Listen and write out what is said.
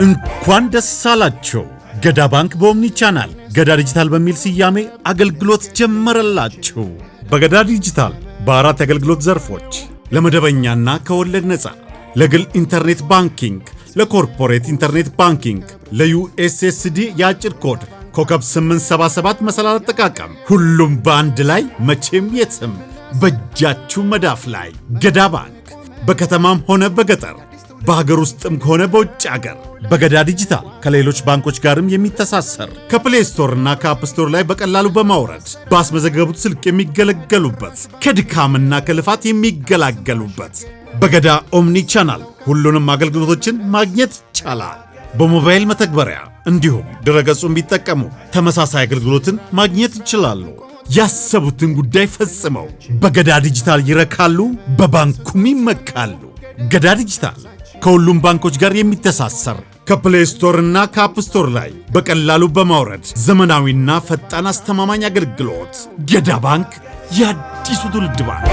እንኳን ደስ አላችሁ! ገዳ ባንክ በኦምኒ ቻናል ገዳ ዲጂታል በሚል ስያሜ አገልግሎት ጀመረላችሁ። በገዳ ዲጂታል በአራት የአገልግሎት ዘርፎች ለመደበኛና ከወለድ ነፃ፣ ለግል ኢንተርኔት ባንኪንግ፣ ለኮርፖሬት ኢንተርኔት ባንኪንግ፣ ለዩኤስኤስዲ የአጭር ኮድ ኮከብ 877 መሰላል አጠቃቀም፣ ሁሉም በአንድ ላይ መቼም የትም በእጃችሁ መዳፍ ላይ። ገዳ ባንክ በከተማም ሆነ በገጠር በሀገር ውስጥም ሆነ በውጭ ሀገር በገዳ ዲጂታል ከሌሎች ባንኮች ጋርም የሚተሳሰር ከፕሌይ ስቶር እና ከአፕ ስቶር ላይ በቀላሉ በማውረድ ባስመዘገቡት ስልክ የሚገለገሉበት ከድካምና ከልፋት የሚገላገሉበት በገዳ ኦምኒ ቻናል ሁሉንም አገልግሎቶችን ማግኘት ይቻላል። በሞባይል መተግበሪያ እንዲሁም ድረገጹን ቢጠቀሙ ተመሳሳይ አገልግሎትን ማግኘት ይችላሉ። ያሰቡትን ጉዳይ ፈጽመው በገዳ ዲጂታል ይረካሉ፣ በባንኩም ይመካሉ። ገዳ ዲጂታል ከሁሉም ባንኮች ጋር የሚተሳሰር ከፕሌይ ስቶር እና ከአፕ ስቶር ላይ በቀላሉ በማውረድ ዘመናዊና ፈጣን አስተማማኝ አገልግሎት። ገዳ ባንክ የአዲሱ ትውልድ ባንክ።